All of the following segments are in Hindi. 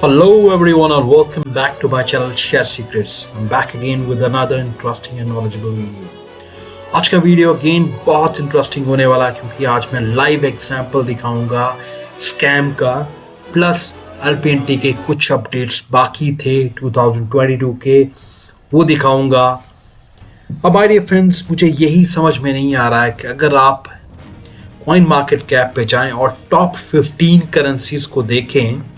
Hello everyone and welcome back to my channel Share Secrets. I'm back again with another interesting and knowledgeable video. आज का वीडियो अगेन बहुत इंटरेस्टिंग होने वाला है क्योंकि आज मैं लाइव एग्जांपल दिखाऊंगा स्कैम का प्लस एलपीएनटी के कुछ अपडेट्स बाकी थे 2022 के वो दिखाऊंगा। अब माय डियर फ्रेंड्स, मुझे यही समझ में नहीं आ रहा है कि अगर आप कॉइन मार्केट कैप पे जाएं और टॉप 15 करेंसीज को देखें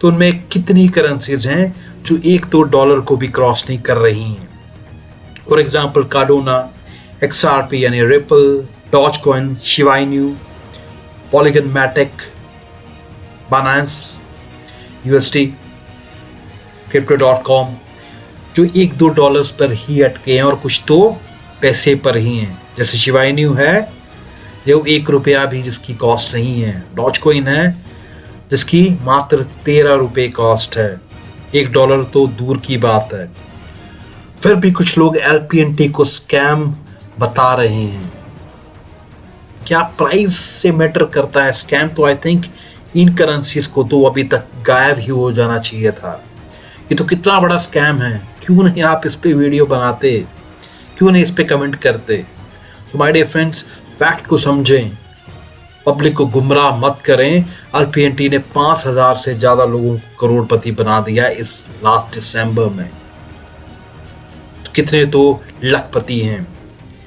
तो उनमें कितनी करेंसीज हैं जो $1-2 को भी क्रॉस नहीं कर रही हैं। फॉर एग्जांपल कार्डोना, XRP यानी Ripple, Dogecoin, Shiba Inu, Polygon Matic, Binance USD, crypto.com जो $1-2 पर ही अटके हैं और कुछ तो पैसे पर ही हैं। जैसे शिबा इनू है जो ₹1 भी जिसकी कॉस्ट नहीं है, डॉजकॉइन है जिसकी मात्र ₹13 कॉस्ट है, $1 तो दूर की बात है। फिर भी कुछ लोग एलपीएनटी को स्कैम बता रहे हैं। क्या प्राइस से मैटर करता है? स्कैम तो आई थिंक इन करेंसीज को तो अभी तक गायब ही हो जाना चाहिए था। ये तो कितना बड़ा स्कैम है, क्यों नहीं आप इस पे वीडियो बनाते, क्यों नहीं इस पे कमेंट करते? तो माय डियर फ्रेंड्स, फैक्ट को समझें, पब्लिक को गुमराह मत करें। एलपीएनटी ने 5,000 से ज्यादा लोगों को करोड़पति बना दिया इस लास्ट दिसंबर में। तो कितने तो लखपति हैं।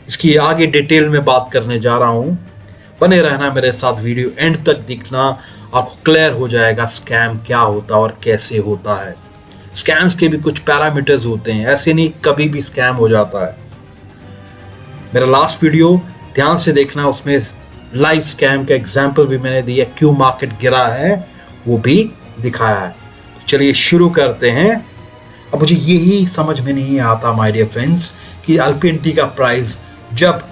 इसकी आगे डिटेल में बात करने जा रहा हूं, बने रहना मेरे साथ, वीडियो एंड तक दिखना, आपको क्लियर हो जाएगा स्कैम क्या होता है और कैसे होता है। स्कैम्स के भी कुछ पैरामीटर्स होते हैं, ऐसे नहीं कभी भी स्कैम हो जाता है। मेरा लास्ट वीडियो ध्यान से देखना, उसमें लाइव स्कैम का एग्जाम्पल भी मैंने दिया, क्यों मार्केट गिरा है वो भी दिखाया है। तो चलिए शुरू करते हैं। अब मुझे यही समझ में नहीं आता माय डियर फ्रेंड्स कि एलपीएनटी का प्राइस जब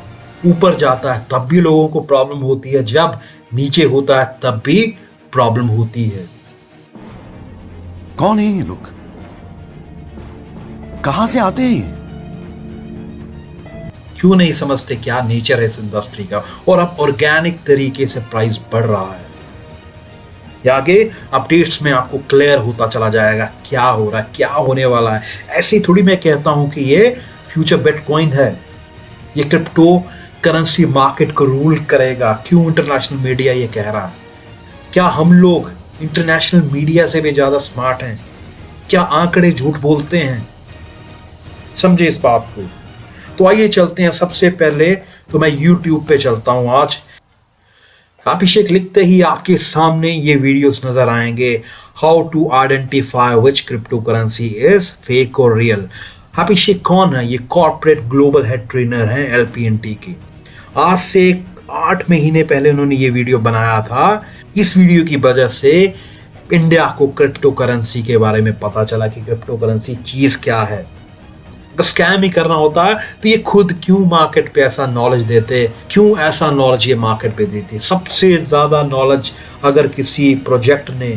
ऊपर जाता है तब भी लोगों को प्रॉब्लम होती है, जब नीचे होता है तब भी प्रॉब्लम होती है। कौन है ये लोग? कहां से आते हैं? क्यों नहीं समझते क्या नेचर है इस इंडस्ट्री का, और अब ऑर्गेनिक तरीके से प्राइस बढ़ रहा है। ये आगे अपडेट्स में आपको क्लियर होता चला जाएगा क्या हो रहा है, क्या होने वाला है। ऐसे ही थोड़ी मैं कहता हूं कि ये फ्यूचर बिटकॉइन है, ये क्रिप्टो करेंसी मार्केट को रूल करेगा। क्यों इंटरनेशनल मीडिया ये कह रहा है? क्या हम लोग इंटरनेशनल मीडिया से भी ज्यादा स्मार्ट हैं? क्या आंकड़े झूठ बोलते हैं? समझे इस बात को। तो आइए चलते हैं। सबसे पहले तो मैं YouTube पे चलता हूं। आज अभिषेक लिखते ही आपके सामने ये वीडियोस नजर आएंगे, how to identify which crypto currency is fake और रियल। अभिषेक कौन है? ये कॉर्पोरेट ग्लोबल हेड ट्रेनर हैं एलपीएनटी के। आज से 8 महीने पहले उन्होंने ये वीडियो बनाया था। इस वीडियो की वजह से इंडिया को क्रिप्टो करेंसी के बारे में पता चला कि क्रिप्टो करेंसी चीज क्या है। स्कैम ही करना होता है तो ये खुद क्यों मार्केट पे ऐसा नॉलेज देते, क्यों ऐसा नॉलेज ये मार्केट पे देते? सबसे ज्यादा नॉलेज अगर किसी प्रोजेक्ट ने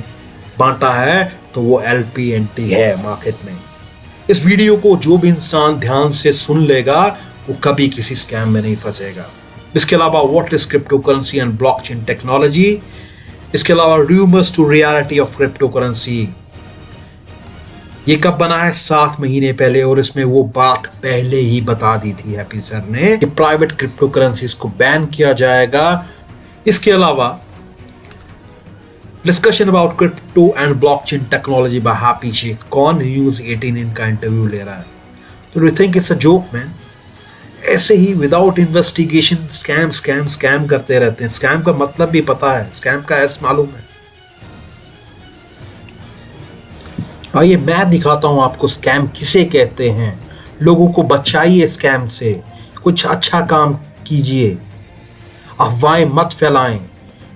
बांटा है तो वो एलपीएनटी है मार्केट में। इस वीडियो को जो भी इंसान ध्यान से सुन लेगा वो कभी किसी स्कैम में नहीं फंसेगा। इसके अलावा what is crypto currency and blockchain technology, इसके अलावा rumours to reality of crypto currency, ये कब बना है? 7 महीने पहले, और इसमें वो बात पहले ही बता दी थी हैप्पी सर ने कि प्राइवेट क्रिप्टो करेंसीज को बैन किया जाएगा। इसके अलावा discussion about crypto and blockchain technology by Happy Sheikh. कौन? न्यूज़18 इनका इंटरव्यू ले रहा है। तो do you think it's a joke man? ऐसे ही without investigation scam scam scam करते रहते हैं। स्कैम का मतलब भी पता है, स्कैम का एस मालूम है। आइए मैं दिखाता हूं आपको स्कैम किसे कहते हैं। लोगों को बचाइए स्कैम से, कुछ अच्छा काम कीजिए, अफवाहें मत फैलाएं।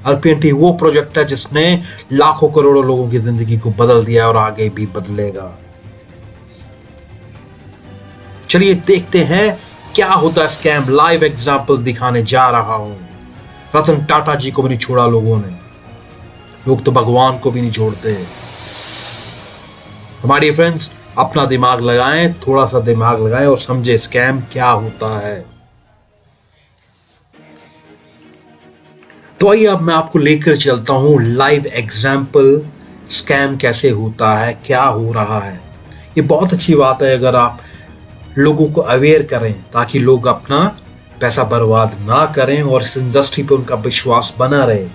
एलपीएनटी वो प्रोजेक्ट है जिसने लाखों करोड़ों लोगों की जिंदगी को बदल दिया और आगे भी बदलेगा। चलिए देखते हैं क्या होता है स्कैम। लाइव एग्जांपल दिखाने जा रहा हूं। रतन टाटा जी को भी नहीं छोड़ा लोगों ने, लोग तो भगवान को भी नहीं छोड़ते। हमारे फ्रेंड्स, अपना दिमाग लगाएं, थोड़ा सा दिमाग लगाएं और समझे स्कैम क्या होता है। तो आइए अब मैं आपको लेकर चलता हूं लाइव एग्जाम्पल स्कैम कैसे होता है, क्या हो रहा है। ये बहुत अच्छी बात है अगर आप लोगों को अवेयर करें ताकि लोग अपना पैसा बर्बाद ना करें और इस इंडस्ट्री पे उनका विश्वास बना रहे।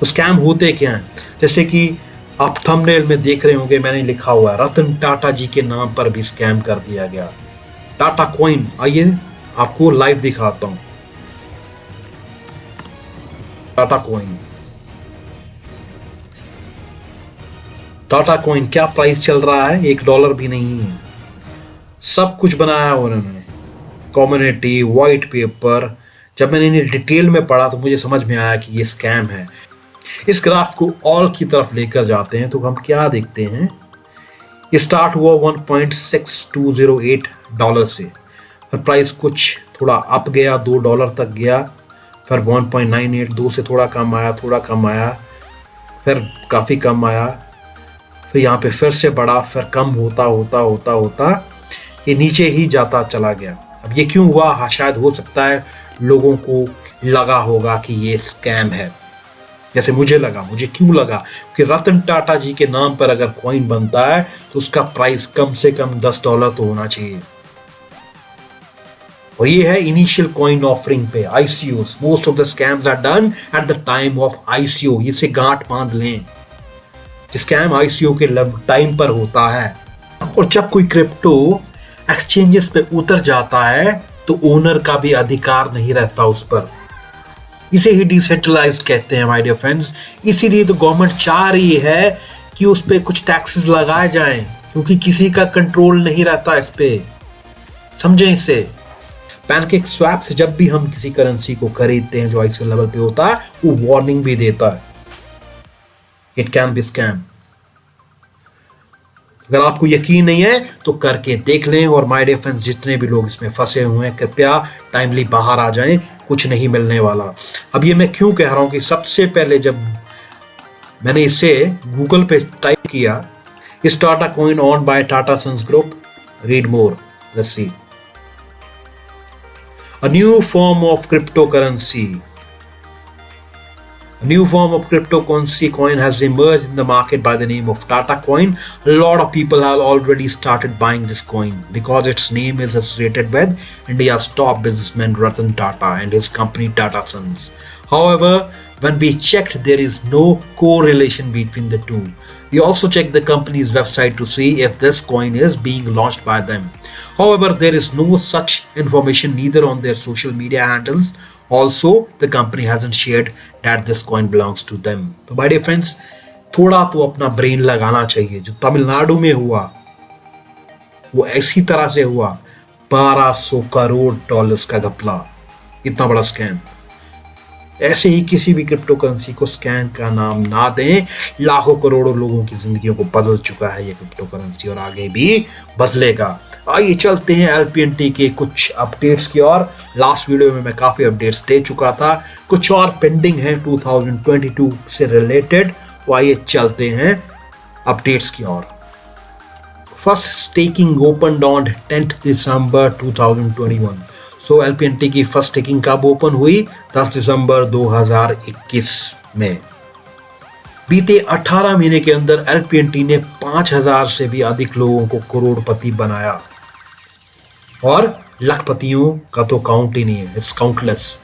तो स्कैम होते क्या हैं, जैसे कि आप थंबनेल में देख रहे होंगे मैंने लिखा हुआ है रतन टाटा जी के नाम पर भी स्कैम कर दिया गया। टाटा कॉइन, आइए आपको लाइव दिखाता हूं। टाटा कॉइन, टाटा कॉइन क्या प्राइस चल रहा है, $1 भी नहीं है। सब कुछ बनाया उन्होंने, कम्युनिटी, व्हाइट पेपर। जब मैंने इन्हें डिटेल में पढ़ा तो मुझे समझ में आया कि ये स्कैम है। इस ग्राफ को ऑल की तरफ लेकर जाते हैं तो हम क्या देखते हैं, ये स्टार्ट हुआ $1.6208 से, और प्राइस कुछ थोड़ा अप गया, $2 तक गया, फिर 1.98, 2 से थोड़ा कम आया, फिर काफ़ी कम आया, फिर यहाँ पे फिर से बढ़ा, फिर कम होता ये नीचे ही जाता चला गया। अब ये क्यों हुआ, हाँ शायद हो सकता है लोगों को लगा होगा कि ये स्कैम है, जैसे मुझे लगा। मुझे क्यों लगा कि रतन टाटा जी के नाम पर अगर कॉइन बनता है तो उसका प्राइस कम से कम $10 तो होना चाहिए। और ये है इनिशियल कॉइन ऑफरिंग पे, ICOs। Most of the scams are done at the time of ICO। इसे गांठ बांध लें, स्कैम ICO के टाइम पर होता है। और जब कोई क्रिप्टो एक्सचेंजेस पे उतर जाता है तो ओनर का भी अधिकार नहीं रहता उस पर। इसे ही डिसेंट्रलाइज्ड कहते हैं माय डियर फ्रेंड्स। इसीलिए तो गवर्नमेंट चाह रही है कि उस पे कुछ टैक्सेस लगाए जाएं, क्योंकि किसी का कंट्रोल नहीं रहता इस पे, समझें इसे। पैनकेक स्वैप से जब भी हम किसी करेंसी को खरीदते हैं जो ICO लेवल पे होता है, वो वार्निंग भी देता है, इट कैन बी स्कैम। अगर आपको यकीन नहीं है तो करके देख लें। और माय डियर फ्रेंड्स, जितने भी लोग इसमें फंसे हुए हैं कृपया टाइमली बाहर आ जाएं, कुछ नहीं मिलने वाला। अब ये मैं क्यों कह रहा हूं कि सबसे पहले जब मैंने इसे गूगल पे टाइप किया, इस Tata coin owned by Tata Sons group, read more, let's see. A new form of cryptocurrency. A new form of cryptocurrency coin has emerged in the market by the name of Tata Coin. A lot of people have already started buying this coin because its name is associated with India's top businessman Ratan Tata and his company Tata Sons. However, when we checked, there is no correlation between the two. We also checked the company's website to see if this coin is being launched by them. However, there is no such information neither on their social media handles. Also, the company hasn't shared that this coin belongs to them. तो my dear friends, थोड़ा तो अपना ब्रेन लगाना चाहिए। जो तमिलनाडु में हुआ वो ऐसी तरह से हुआ, $1200 करोड़ का घपला, इतना बड़ा स्कैम। ऐसे ही किसी भी क्रिप्टो करेंसी को स्कैम का नाम ना दें। लाखों करोड़ों लोगों की जिंदगियों को बदल चुका है ये क्रिप्टो करेंसी और आगे भी बदलेगा। आइए चलते हैं LPNT के कुछ अपडेट्स की ओर। लास्ट वीडियो में मैं काफी अपडेट्स दे चुका था, कुछ और पेंडिंग है 2022 से रिलेटेड। तो आइए चलते हैं अपडेट्स की ओर। First staking open on 10 December 2021। So LPNT की फर्स्ट स्टेकिंग कब ओपन हुई? 10 दिसंबर 2021 में। बीते 18 महीने के अंदर LPNT ने 5000 से भी अधिक लोगों को करोड़पति बनाया और लखपतियों का तो काउंट ही नहीं है, इट्स काउंटलेस।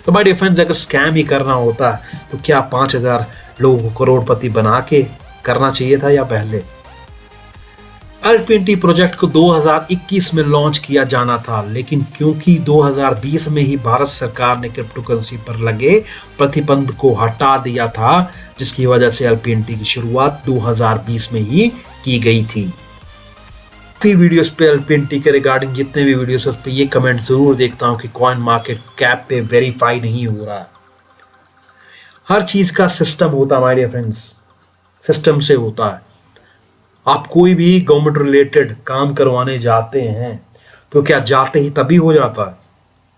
तो माय डियर फ्रेंड्स, अगर स्कैम ही करना होता तो क्या 5000 लोगों को करोड़पति बना के करना चाहिए था या पहले? LPNT प्रोजेक्ट को 2021 में लॉन्च किया जाना था, लेकिन क्योंकि 2020 में ही भारत सरकार ने क्रिप्टो करेंसी पर लगे प्रतिबंध को हटा दिया था, जिसकी वजह से LPNT की शुरुआत 2020 में ही की गई थी। वीडियोस पे LPNT के रिगार्डिंग जितने भी वीडियोस उस पे ये कमेंट जरूर देखता हूं कि कॉइन मार्केट कैप पे वेरीफाई नहीं हो रहा। हर चीज का सिस्टम होता है माय डियर फ्रेंड्स, सिस्टम से होता है। आप कोई भी गवर्नमेंट रिलेटेड काम करवाने जाते हैं तो क्या जाते ही तभी हो जाता है?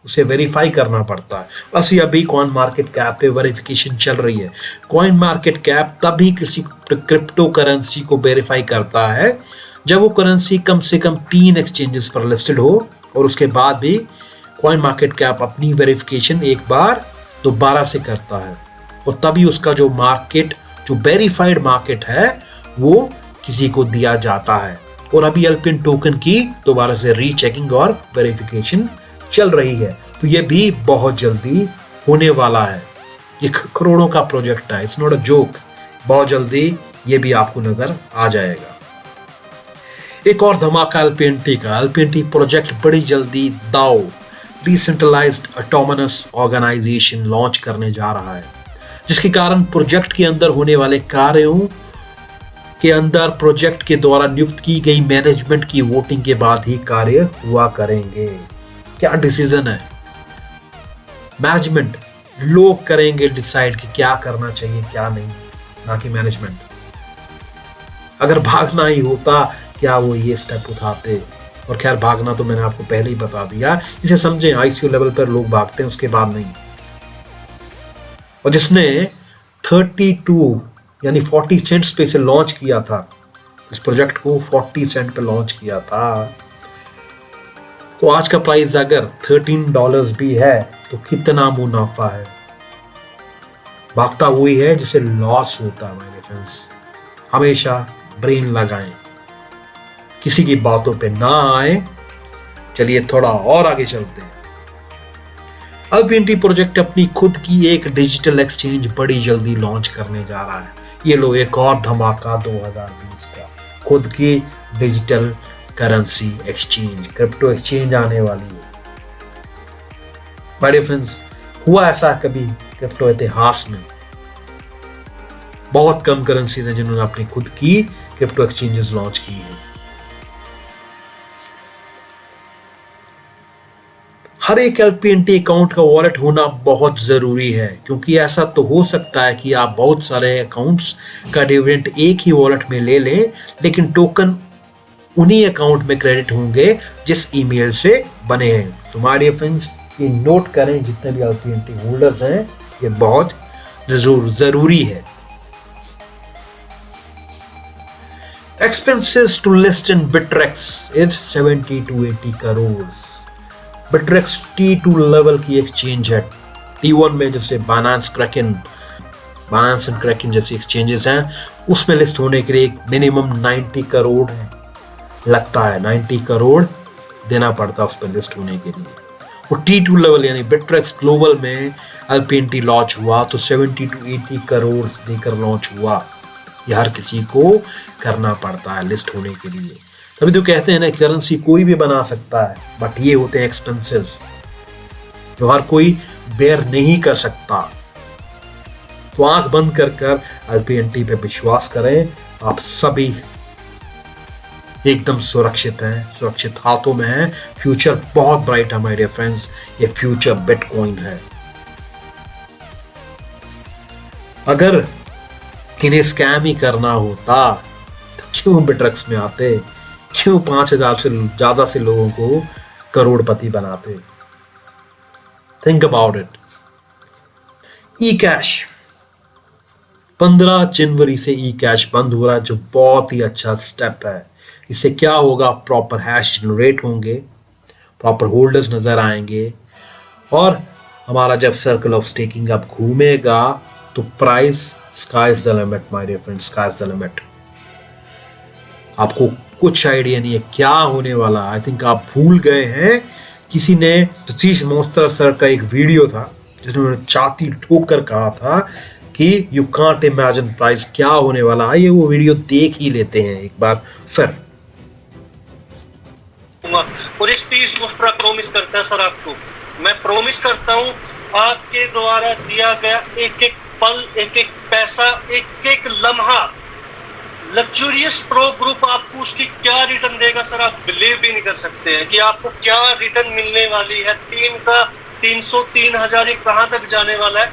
उसे वेरीफाई करना पड़ता है। बस ये अभी कॉइन मार्केट कैप पे वेरिफिकेशन चल रही है। कॉइन मार्केट कैप तभी किसी क्रिप्टो करेंसी को वेरीफाई करता है जब वो करेंसी कम से कम 3 एक्सचेंजेस पर लिस्टेड हो, और उसके बाद भी कॉइन मार्केट कैप अपनी वेरिफिकेशन एक बार दोबारा से करता है, और तभी उसका जो मार्केट जो वेरीफाइड मार्केट है वो किसी को दिया जाता है। और अभी एल्पिन टोकन की दोबारा से रीचेकिंग और वेरिफिकेशन चल रही है, तो ये भी बहुत जल्दी होने वाला है। ये करोड़ों का प्रोजेक्ट है, इट्स नॉट अ जोक। बहुत जल्दी ये भी आपको नजर आ जाएगा। एक और धमाका एलपीएनटी का। एलपीएनटी प्रोजेक्ट बड़ी जल्दी दाओ डिसेंट्रलाइज्ड ऑटोनमस ऑर्गेनाइजेशन लॉन्च करने जा रहा है, जिसके कारण प्रोजेक्ट के अंदर होने वाले कार्यों के अंदर प्रोजेक्ट के द्वारा नियुक्त की गई मैनेजमेंट की वोटिंग के बाद ही कार्य हुआ करेंगे। क्या डिसीजन है, मैनेजमेंट लोग करेंगे डिसाइड कि क्या करना चाहिए क्या नहीं, ना कि मैनेजमेंट। अगर भागना ही होता क्या वो ये स्टेप उठाते? और खैर भागना तो मैंने आपको पहले ही बता दिया, इसे समझें आईसीयू लेवल पर लोग भागते हैं, उसके बाद नहीं। और जिसने 32 यानी 40 सेंट्स पे से लॉन्च किया था, इस प्रोजेक्ट को 40 सेंट पे लॉन्च किया था, तो आज का प्राइस अगर $13 भी है तो कितना मुनाफा है। भागता वही है जिसे लॉस होता है। मेरे फ्रेंड्स, हमेशा ब्रेन लगाएं, किसी की बातों पे ना आए। चलिए थोड़ा और आगे चलते हैं। एलपीएनटी प्रोजेक्ट अपनी खुद की एक डिजिटल एक्सचेंज बड़ी जल्दी लॉन्च करने जा रहा है। ये लो एक और धमाका 2020 का, खुद की digital currency exchange, crypto exchange आने वाली है। माय डियर फ्रेंड्स, हुआ ऐसा कभी क्रिप्टो इतिहास में? बहुत कम करेंसीज हैं जिन्होंने अपनी खुद की क्रिप्टो एक्सचेंजेस लॉन्च की हैं। हर एक एलपीएनटी अकाउंट का वॉलेट होना बहुत जरूरी है, क्योंकि ऐसा तो हो सकता है कि आप बहुत सारे अकाउंट्स का डिविडेंड एक ही वॉलेट में ले लें, लेकिन टोकन उन्हीं अकाउंट में क्रेडिट होंगे जिस ईमेल से बने हैं। तो माय डियर फ्रेंड्स, ये नोट करें, जितने भी एलपीएनटी होल्डर्स हैं, ये बहुत जरूरी है। Expenses to list in Bittrex is 70 to 80 crore. Bittrex T2 level की एक्सचेंज है। T1 में जैसे Binance and Kraken जैसी एक्सचेंजेस हैं, उसमें लिस्ट होने के लिए मिनिमम 90 करोड़ है, लगता है 90 करोड़ देना पड़ता है उस पर लिस्ट होने के लिए। और T2 लेवल यानी Bittrex ग्लोबल में एलपीएनटी लॉन्च हुआ तो 70 to 80 करोड़ देकर लॉन्च हुआ। ये हर किसी को करना पड़ता है लिस्ट होने के लिए। तभी तो कहते हैं ना, करेंसी कोई भी बना सकता है, बट ये होते हैं एक्सपेंसेस जो हर कोई बेयर नहीं कर सकता। तो आंख बंद कर एलपीएनटी पे विश्वास करें। आप सभी एकदम सुरक्षित हैं, सुरक्षित हाथों में हैं। फ्यूचर बहुत ब्राइट है माय डियर फ्रेंड्स, ये फ्यूचर बिटकॉइन है। अगर इन्हें स्कैम ही करना होता तो क्यों बिटरेक्स में आते, क्यों 5000 से ज्यादा से लोगों को करोड़पति बनाते? Think about it. E cash 15 जनवरी से ई कैश बंद हो रहा है, जो बहुत ही अच्छा स्टेप है। इससे क्या होगा, प्रॉपर हैश जनरेट होंगे, प्रॉपर होल्डर्स नजर आएंगे, और हमारा जब सर्कल ऑफ स्टेकिंग अब घूमेगा तो price sky is the limit my dear friends, sky is the limit. आपको कुछ आइडिया नहीं है क्या होने वाला। आई थिंक आप भूल गए हैं। किसी ने सतीश मोस्तर सर का एक वीडियो था जिन्होंने छाती ठोक कर कहा था कि यू कांट इमेजिन प्राइस क्या होने वाला। आइए वो वीडियो देख ही लेते हैं एक बार फिर। और एक सतीश मोस्टर प्रॉमिस करता है सर, आपको मैं प्रॉमिस करता हूं, आपके द्वारा दिया गया एक एक पल, एक एक पैसा, एक एक लम्हा लग्जूरियस प्रो ग्रुप आपको उसकी क्या रिटर्न देगा सर, आप बिलीव भी नहीं कर सकते हैं कि आपको क्या रिटर्न मिलने वाली है। 3 का 300 3000 ये कहां तक जाने वाला है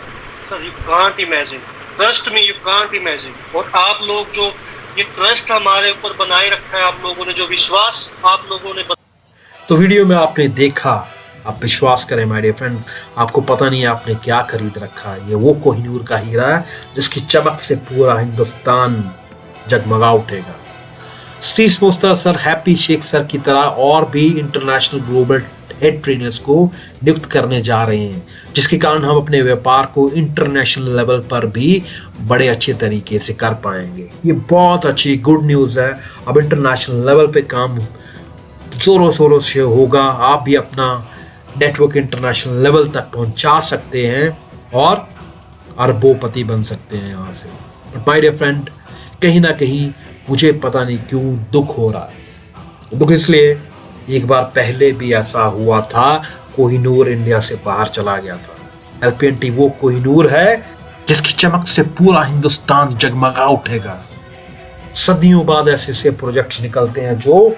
sir, you can't imagine, trust me, you can't imagine. और आप लोग जो ये ट्रस्ट हमारे ऊपर बनाए रखा है, आप लोगों ने जो विश्वास आप लोगों ने तो वीडियो में आपने देखा, आप विश्वास करें माय डियर फ्रेंड्स, आपको पता नहीं है आपने क्या खरीद रखा है। ये वो कोहिनूर का हीरा है जिसकी चमक से पूरा हिंदुस्तान जगमगा उठेगा। सतीश मोस्तर सर, हैप्पी शेख सर की तरह और भी इंटरनेशनल ग्लोबल हेड ट्रेनर्स को नियुक्त करने जा रहे हैं, जिसके कारण हम अपने व्यापार को इंटरनेशनल लेवल पर भी बड़े अच्छे तरीके से कर पाएंगे। ये बहुत अच्छी गुड न्यूज़ है। अब इंटरनेशनल लेवल पे काम जोरों शोरों से होगा। आप भी अपना नेटवर्क इंटरनेशनल लेवल तक पहुंचा सकते हैं और अरबोपति बन सकते हैं यहाँ से। बट माय डियर फ्रेंड, कहीं ना कहीं मुझे पता नहीं क्यों दुख हो रहा है। दुख इसलिए, एक बार पहले भी ऐसा हुआ था, कोहिनूर इंडिया से बाहर चला गया था। LPNT वो कोहिनूर है जिसकी चमक से पूरा हिंदुस्तान जगमगा उठेगा। सदियों बाद ऐसे ऐसे प्रोजेक्ट्स निकलते हैं जो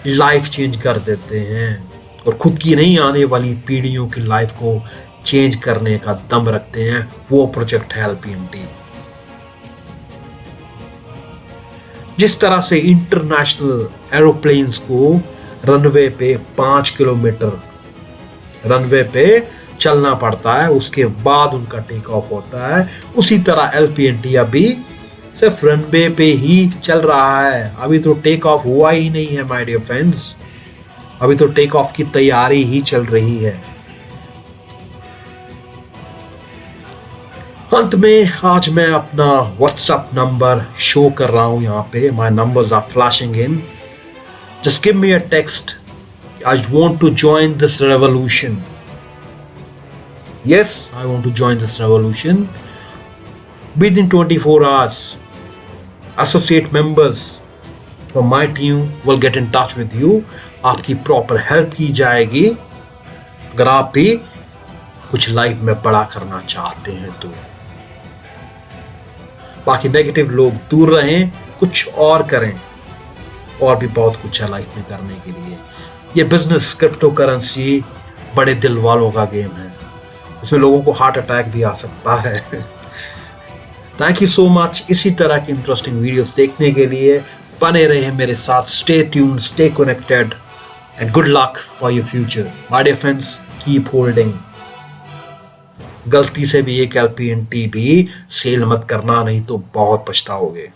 लाइफ चेंज कर देते हैं और खुद की नहीं, आने वाली पीढ़ियों की लाइफ को चेंज करने का दम रखते हैं। वो प्रोजेक्ट है LPNT। जिस तरह से इंटरनेशनल एरोप्लेन्स को रनवे पे 5 किलोमीटर रनवे पे चलना पड़ता है, उसके बाद उनका टेक ऑफ होता है, उसी तरह LPNT अभी सिर्फ रनवे पे ही चल रहा है। अभी तो टेक ऑफ हुआ ही नहीं है माय डियर फ्रेंड्स। अभी तो टेक ऑफ की तैयारी ही चल रही है। अंत में आज मैं अपना व्हाट्सएप नंबर शो कर रहा हूं यहाँ पे। My numbers are flashing in. Just give me a text, I want to join this revolution. Yes, I want to join this revolution. Within 24 hours, associate members from my team will get in touch with you. आपकी प्रॉपर हेल्प की जाएगी अगर आप भी कुछ लाइफ में बड़ा करना चाहते हैं तो। बाकी नेगेटिव लोग दूर रहें, कुछ और करें। और भी बहुत कुछ है लाइफ में करने के लिए। ये बिजनेस, क्रिप्टो करेंसी बड़े दिल वालों का गेम है। इसमें लोगों को हार्ट अटैक भी आ सकता है। Thank you so much. इसी तरह की इंटरेस्टिंग वीडियोस देखने के लिए बने रहे मेरे साथ। Stay tuned, stay connected and good luck for your future. My dear friends, keep holding. गलती से भी एक LPNT भी सेल मत करना, नहीं तो बहुत पछताओगे।